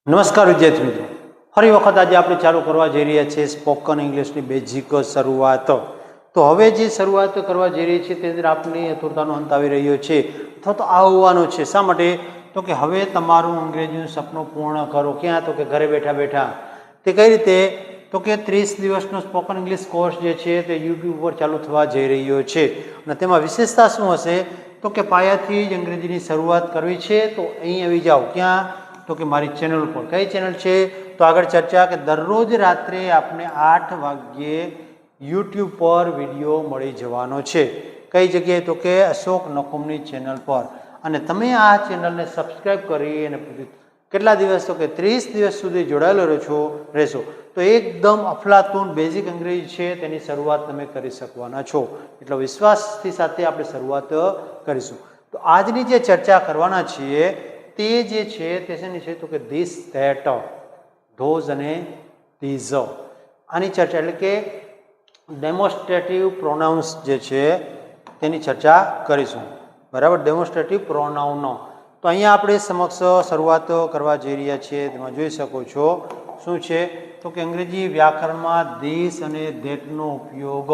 નમસ્કાર વિદ્યાર્થી મિત્રો, ફરી વખત આજે આપણે ચાલુ કરવા જઈ રહ્યા છીએ સ્પોકન ઇંગ્લિશની બેઝિક શરૂઆત. તો હવે જે શરૂઆત કરવા જઈ રહી છે તે આપની આતુરતાનો અંત આવી રહ્યો છે અથવા તો આવવાનો છે. શા માટે? તો કે હવે તમારું અંગ્રેજીનું સપનું પૂર્ણ કરો. ક્યાં? તો કે ઘરે બેઠા બેઠા. તે કઈ રીતે? તો કે 30 દિવસનો સ્પોકન ઇંગ્લિશ કોર્સ જે છે તે યુટ્યુબ પર ચાલુ થવા જઈ રહ્યો છે અને તેમાં વિશેષતા શું હશે? તો કે પાયાથી જ અંગ્રેજીની શરૂઆત કરવી છે તો અહીં આવી જાઓ. ક્યાં? તો કે મારી ચેનલ પર. કઈ ચેનલ છે? તો આગળ ચર્ચા કે દરરોજ રાત્રે આપણે 8 વાગ્યે યુટ્યુબ પર વિડીયો મળી જવાનો છે. કઈ જગ્યાએ? તો કે અશોક નકુમની ચેનલ પર. અને તમે આ ચેનલને સબસ્ક્રાઈબ કરી અને કેટલા દિવસ? તો કે 30 દિવસ સુધી જોડાયેલો રહેશો તો એકદમ અફલાતૂન બેઝિક અંગ્રેજી છે તેની શરૂઆત તમે કરી શકવાના છો. એટલો વિશ્વાસથી સાથે આપણે શરૂઆત કરીશું. તો આજની જે ચર્ચા કરવાના છીએ તે જે છે તે શેની છે? તો કે ધીસ, ધેટ, ધોઝ અને ધીઝ. આની ચર્ચા એટલે કે ડેમોન્સ્ટ્રેટિવ પ્રોનાઉન્સ જે છે તેની ચર્ચા કરીશું. બરાબર? ડેમોન્સ્ટ્રેટિવ પ્રોનાઉન. તો અહીંયા આપણે સમક્ષ શરૂઆત કરવા જઈ રહ્યા છીએ. તેમાં જોઈ શકો છો શું છે? તો કે અંગ્રેજી વ્યાકરણમાં ધીસ અને ધેટનો ઉપયોગ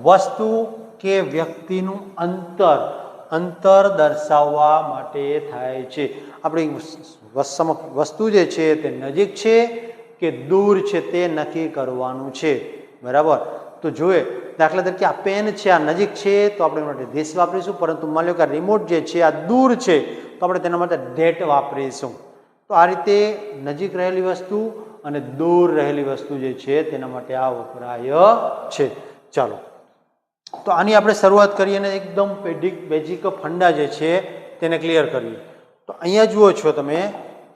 વસ્તુ કે વ્યક્તિનું અંતર દર્શાવવા માટે થાય છે. આપણી વસ્તુ જે છે તે નજીક છે કે દૂર છે તે નક્કી કરવાનું છે. બરાબર? તો જોઈએ દાખલા તરીકે આ પેન છે, આ નજીક છે તો આપણે માટે ધીસ વાપરીશું, પરંતુ માની લો કે આ રિમોટ જે છે આ દૂર છે તો આપણે તેના માટે ધેટ વાપરીશું. તો આ રીતે નજીક રહેલી વસ્તુ અને દૂર રહેલી વસ્તુ જે છે તેના માટે આ વપરાય છે. ચાલો, તો આની આપણે શરૂઆત કરીએ અને એકદમ બેઝિક ફંડા જે છે તેને ક્લિયર કરીએ. તો અહીંયા જુઓ છો તમે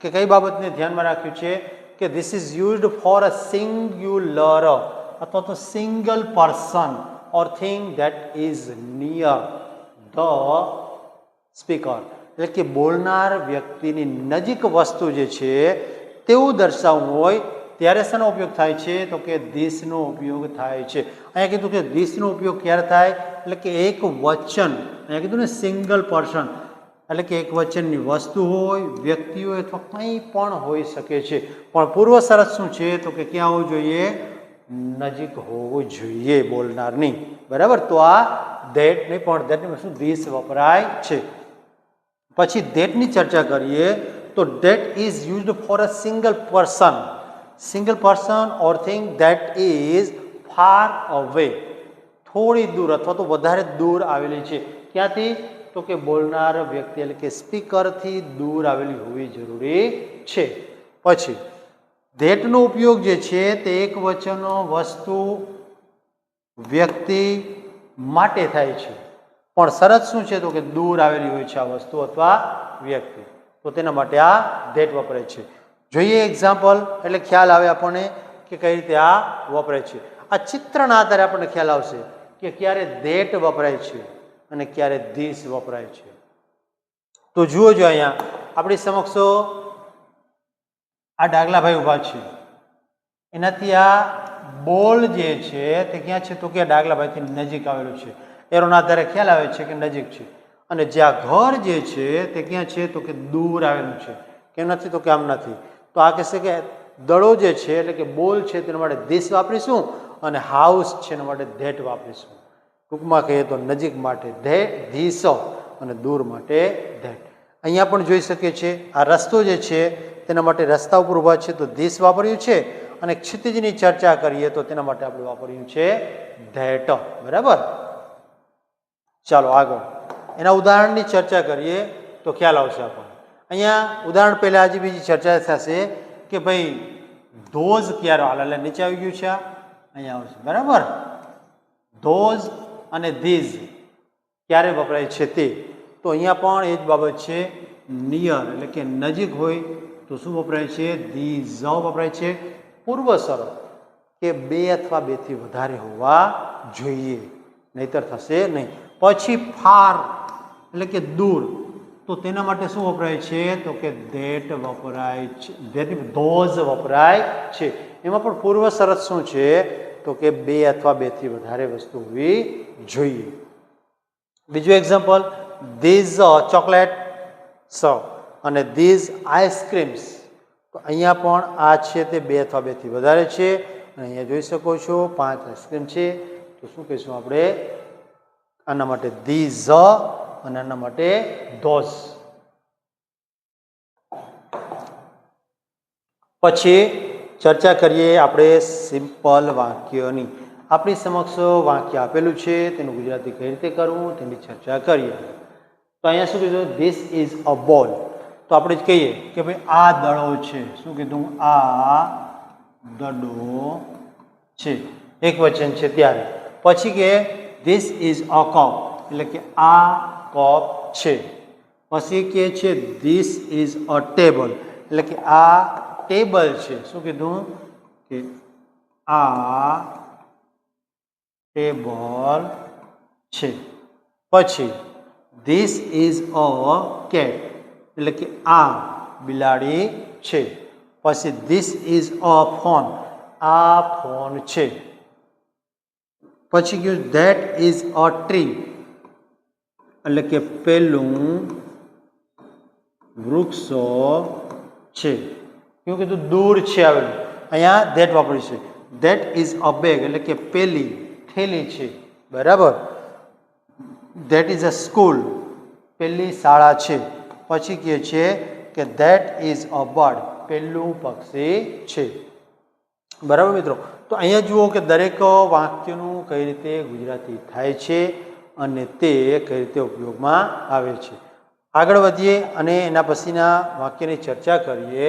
કે કઈ બાબતને ધ્યાનમાં રાખ્યું છે કે this is used for a singular અથવા તો single person or thing that is near the speaker. એટલે કે બોલનાર વ્યક્તિની નજીક વસ્તુ જે છે તેવું દર્શાવવું હોય ત્યારે શેનો ઉપયોગ થાય છે? તો કે ધીસનો ઉપયોગ થાય છે. અહીંયા કીધું કે ધીસનો ઉપયોગ ક્યારે થાય? એટલે કે એક વચન, અહીંયા કીધું ને સિંગલ પર્સન, એટલે કે એક વચનની વસ્તુ હોય, વ્યક્તિ હોય અથવા કંઈ પણ હોઈ શકે છે. પણ પૂર્વ શરત શું છે? તો કે ક્યાં હોવું જોઈએ? નજીક હોવું જોઈએ બોલનારની. બરાબર? તો આ ધેટ નહીં પણ ધેટની શું ધીસ વપરાય છે. પછી ધેટની ચર્ચા કરીએ તો that is used for a single person or thing that is far away. થોડી દૂર અથવા તો વધારે દૂર આવેલી છે. ક્યાંથી? તો કે બોલનાર વ્યક્તિ એટલે કે સ્પીકરથી દૂર આવેલી હોવી જરૂરી છે. પછી ધેટનો ઉપયોગ જે છે તે એક વચન, વસ્તુ, વ્યક્તિ માટે થાય છે. પણ શરત શું છે? તો કે દૂર આવેલી હોય છે આ વસ્તુ અથવા વ્યક્તિ, તો તેના માટે આ ધેટ વપરાય છે. જોઈએ એક્ઝામ્પલ એટલે ખ્યાલ આવે આપણને કે કઈ રીતે આ વપરાય છે. આ ચિત્રના આધારે આપણને ખ્યાલ આવશે કે ક્યારે ધેટ વપરાય છે અને ક્યારે ધીસ વપરાય છે. તો જુઓ જો અહીંયા આપણી સમક્ષ આ ડાગલાભાઈ ઊભા છે, એનાથી આ બોલ જે છે તે ક્યાં છે? તો કે ડાગલાભાઈથી નજીક આવેલું છે. એરોના આધારે ખ્યાલ આવે છે કે નજીક છે. અને જે આ ઘર જે છે તે ક્યાં છે? તો કે દૂર આવેલું છે. કેમ નથી? તો કે આમ નથી. તો આ કહેશે કે દડો જે છે એટલે કે બોલ છે તેના માટે ધીસ વાપરીશું અને હાઉસ છે એના માટે ધેટ વાપરીશું. ટૂંકમાં કહીએ તો નજીક માટે ધીસ અને દૂર માટે ધેટ. અહીંયા પણ જોઈ શકીએ છીએ આ રસ્તો જે છે તેના માટે રસ્તા ઉપર ઊભા છે તો ધીસ વાપર્યું છે અને ક્ષિતિજની ચર્ચા કરીએ તો તેના માટે આપણે વાપર્યું છે ધેટ. બરાબર? ચાલો આગળ એના ઉદાહરણની ચર્ચા કરીએ તો ખ્યાલ આવશે આપણને. અહીંયા ઉદાહરણ પહેલાં હજી બીજી ચર્ચા થશે કે ભાઈ ધોઝ ક્યારે હાલ નીચે આવી ગયું છે, અહીંયા આવશે. બરાબર? ધોઝ અને ધીઝ ક્યારે વપરાય છે તે. તો અહીંયા પણ એ જ બાબત છે. નિયર એટલે કે નજીક હોય તો શું વપરાય છે? ધીઝ વપરાય છે. પૂર્વ શરત કે 2 અથવા 2 થી વધારે હોવા જોઈએ, નહીતર થશે નહીં. પછી ફાર એટલે કે દૂર, તો તેના માટે શું વપરાય છે? તો કે ધેટ વપરાય છે, ધોઝ વપરાય છે. એમાં પણ પૂર્વ શરત શું છે? તો કે 2 અથવા 2 થી વધારે વસ્તુ હોવી જોઈએ. બીજું એક્ઝામ્પલ, ધીઝ ચોકલેટ્સ અને ધીઝ આઈસ્ક્રીમ્સ. તો અહીંયા પણ આ છે તે 2 અથવા 2 થી વધારે છે અને અહીંયા જોઈ શકો છો 5 આઈસ્ક્રીમ છે. તો શું કહીશું આપણે? આના માટે ધીઝ અને આના માટે ધોઝ. પછી ચર્ચા કરીએ આપણે સિમ્પલ વાક્યની. આપણી સમક્ષ વાક્ય આપેલું છે, તેનું ગુજરાતી કઈ રીતે કરવું તેની ચર્ચા કરીએ. તો અહીંયા શું કીધું? ધીસ ઇઝ અ બોલ. તો આપણે કહીએ કે ભાઈ આ દડો છે. શું કીધું? આ દડો છે. એક વચન છે ત્યારે. પછી કે ધીસ ઇઝ અ કપ, એટલે કે આ કપ છે. પછી કે છે ધીસ ઇઝ અ ટેબલ, એટલે કે આ ટેબલ છે. શું કીધું? કે આ ટેબલ છે. પછી ધીસ ઇઝ અ કેટ, એટલે કે આ બિલાડી છે. પછી ધીસ ઇઝ અ ફોન, આ ફોન છે. પછી કીધું ધેટ ઇઝ અ ટ્રી, એટલે કે પેલું વૃક્ષો છે. કેવું કીધું? દૂર છે આવેલું. અહીંયા ધેટ વાપર્યું છે. ધેટ ઇઝ અ બેગ, એટલે કે પેલી થેલી છે. બરાબર. ધેટ ઇઝ અ સ્કૂલ, પેલી શાળા છે. પછી કહે છે કે ધેટ ઇઝ અ બર્ડ, પેલું પક્ષી છે. બરાબર મિત્રો. તો અહીંયા જુઓ કે દરેક વાક્યનું કઈ રીતે ગુજરાતી થાય છે અને તે કઈ રીતે ઉપયોગમાં આવે છે. આગળ વધીએ અને એના પછીના વાક્યની ચર્ચા કરીએ.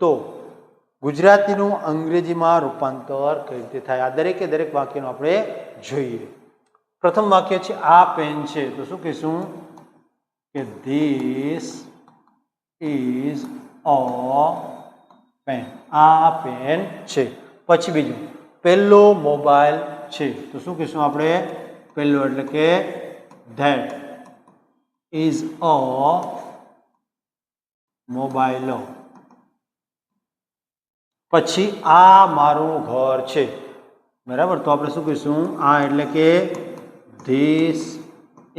તો ગુજરાતીનું અંગ્રેજીમાં રૂપાંતર કઈ રીતે થાય, આ દરેકે દરેક વાક્યનું આપણે જોઈએ. પ્રથમ વાક્ય છે આ પેન છે. તો શું કહીશું? કે ધીસ ઇઝ અ પેન, આ પેન છે. પછી બીજું, પહેલો મોબાઈલ છે. તો શું કહીશું આપણે? પહેલો એટલે કે ધેટ ઇઝ અ મોબાઈલ. પછી આ મારું ઘર છે. બરાબર. તો આપણે શું કહીશું? આ એટલે કે ધીસ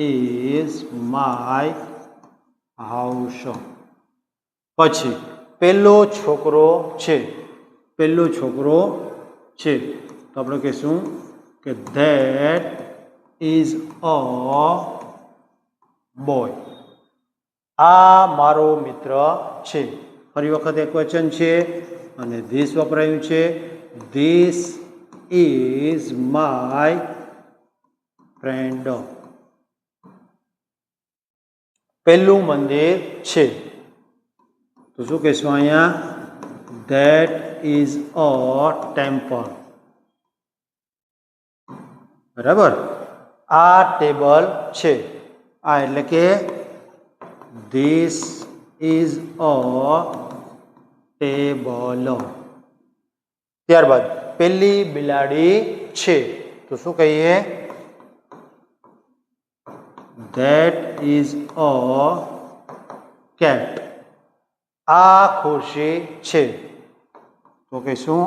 ઇઝ માય હાઉસ. પછી પેલો છોકરો છે. પેલો છોકરો છે. તો આપણે કહીશું કે ધેટ ઇઝ અ બોય. આ મારો મિત્ર છે. ફરી વખત એક વચન છે અને ધીસ વપરાયું છે. This is my friend. પહેલું મંદિર છે. તો શું કહીશું અહીંયા? That is a temple. બરાબર. આ ટેબલ છે. આ એટલે કે ધીસ ઇઝ અ ટેબલ. ત્યારબાદ પેલી બિલાડી છે. તો શું કહીએ? That is a cat. આ ખુરશી છે. તો કહીશું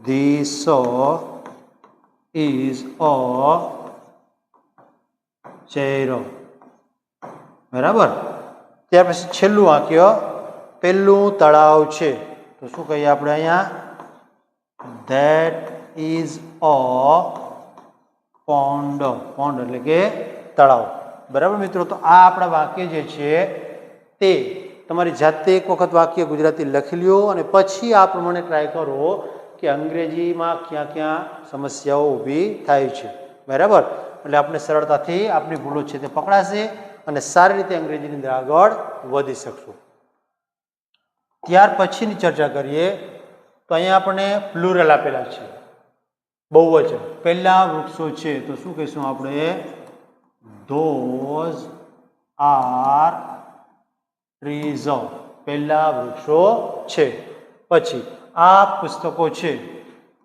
ધીસ ઇઝ અ ચેર. બરાબર. ત્યાર પછી છેલ્લું વાક્ય, પેલું તળાવ છે. તો શું કહીએ આપણે અહીંયા? That is a pond. Pond એટલે કે તળાવ. બરાબર મિત્રો. તો આ આપણા વાક્ય જે છે તે તમારી જાતે એક વખત વાક્ય ગુજરાતી લખી લ્યો અને પછી આ પ્રમાણે ટ્રાય કરો કે અંગ્રેજીમાં ક્યાં ક્યાં સમસ્યાઓ ઊભી થાય છે. બરાબર. એટલે આપણે સરળતાથી આપણી ભૂલો છે તે પકડાશે અને સારી રીતે અંગ્રેજીની અંદર આગળ વધી શકશું. ત્યાર પછીની ચર્ચા કરીએ. તો અહીંયા આપણને પ્લુરલ આપેલા છે, બહુવચન. પહેલા વૃક્ષો છે. તો શું કહીશું આપણે? Those are trees. પહેલા વૃક્ષો છે. પછી આ પુસ્તકો છે.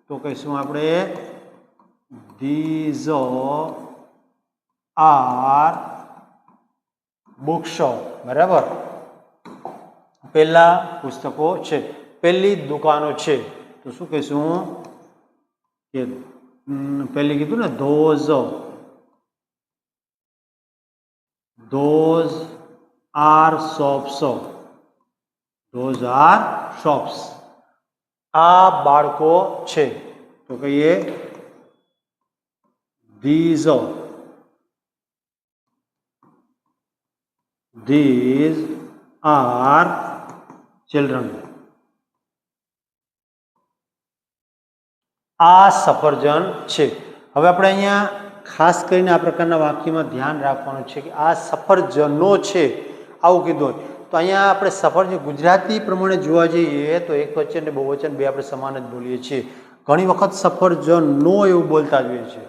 તો કહીશું આપણે ધીઝ આર બુક્સ. બરાબર. પહેલા પુસ્તકો છે. પહેલી દુકાનો છે. તો શું કહીશું? કે પહેલી કીધું ને those are shops. Those are shops. આ બાળકો છે. તો કહીએ these are children. આ સફરજન છે. હવે આપણે અહીંયા ખાસ કરીને આ પ્રકારના વાક્યમાં ધ્યાન રાખવાનું છે કે આ સફરજનો છે આવું કીધું હોય તો અહીંયા આપણે સફરજન ગુજરાતી પ્રમાણે જોવા જઈએ તો એક વચન ને બહુવચન બે આપણે સમાન જ બોલીએ છીએ. ઘણી વખત સફરજનો એવું બોલતા જોઈએ છે.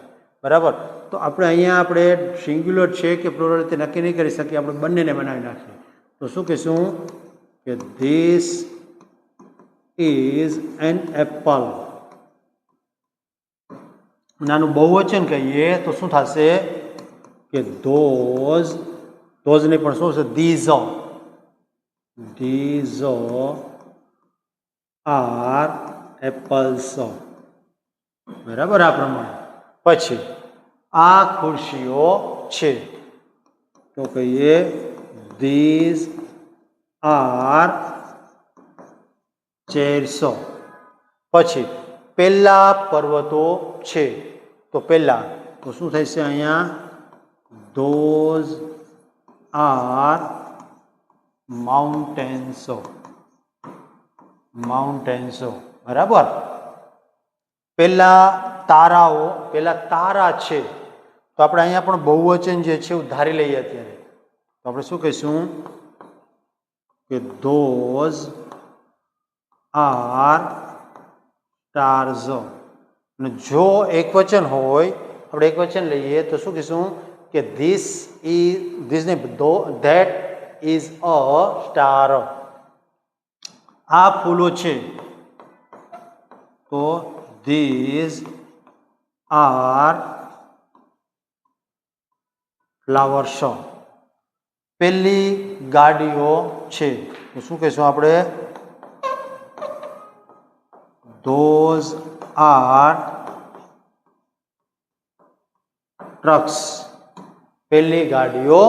બરાબર. તો આપણે અહીંયા આપણે સિંગ્યુલર છે કે પ્લુરલ તે નક્કી નહીં કરી શકીએ. આપણે બંનેને બનાવી નાખીએ તો શું કહીશું કે ધીસ ઇઝ એન એપલ. નાનું બહુવચન કહીએ તો શું થશે કે ધોઝ ને પણ શું છે ધીઝ આર એપલ્સ. બરાબર. આ પ્રમાણે પછી આ ખુરશીઓ છે તો કહીએ ધીઝ આર ચેર્સ. પછી પેલા પર્વતો છે તો પેલા તો શું થશે અહીંયા ધોઝ આર માઉન્ટેન્સ. બરાબર. પેલા તારાઓ પેલા તારા છે તો આપણે અહીંયા પણ બહુવચન જે છે ઉધારી લઈએ અત્યારે તો આપણે શું કહીશું કે ધોઝ આર સ્ટાર્સ. અને જો એક વચન હોય આપણે એક વચન લઈએ તો શું કહીશું કે ધીસ ને ધેટ ઇઝ અ સ્ટાર. આ ફૂલો છે તો these are flowers. પેલી ગાડીઓ છે તો શું કહીશું આપણે those are trucks. પેલી ગાડીઓ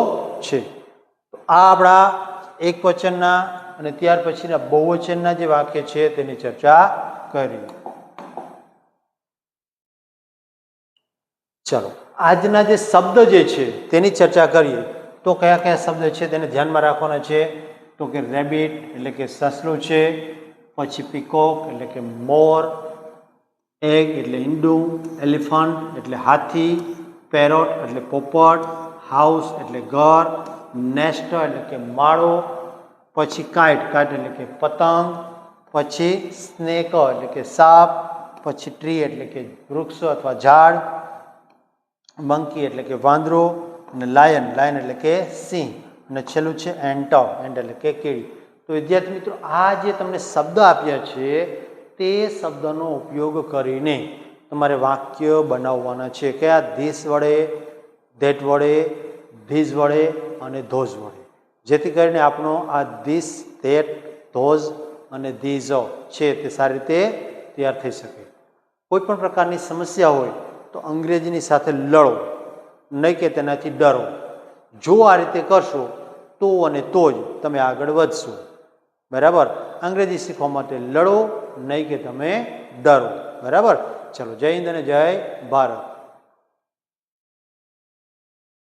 છે. આ આપણા એક વચનના અને ત્યાર પછીના બહુવચનના જે વાક્ય છે તેની ચર્ચા કરી. ચાલો આજના જે શબ્દ જે છે તેની ચર્ચા કરીએ તો કયા કયા શબ્દ છે તેને ધ્યાનમાં રાખવાના છે તો કે રેબિટ એટલે કે સસલું છે. પછી પીકોક એટલે કે મોર. એગ એટલે ઈંડું. એલિફન્ટ એટલે હાથી. પેરોટ એટલે પોપટ. હાઉસ એટલે ઘર. નેસ્ટ એટલે કે માળો. પછી કાઇટ એટલે કે પતંગ. પછી સ્નેક એટલે કે સાપ. પછી ટ્રી એટલે કે વૃક્ષ અથવા ઝાડ. મંકી એટલે કે વાંદરો. અને લાયન એટલે કે સિંહ. અને છેલ્લું છે એન્ટ એટલે કે કીડી. તો વિદ્યાર્થી મિત્રો આ જે તમને શબ્દ આપ્યા છે તે શબ્દનો ઉપયોગ કરીને તમારે વાક્ય બનાવવાના છે કે આ ધીસ વડે ધેટ વડે ધીઝ વડે અને ધોઝ વડે જેથી કરીને આપણો આ ધીસ ધેટ ધોઝ અને ધીઝ છે તે સારી રીતે તૈયાર થઈ શકે. કોઈ પણ પ્રકારની સમસ્યા હોય તો અંગ્રેજીની સાથે લડો નહીં કે તેનાથી ડરો. જો આ રીતે કરશો તો અને તો જ તમે આગળ વધશો. બરાબર. અંગ્રેજી શીખવા માટે લડો નહીં કે તમે ડરો. બરાબર. ચલો જય હિન્દ અને જય ભારત.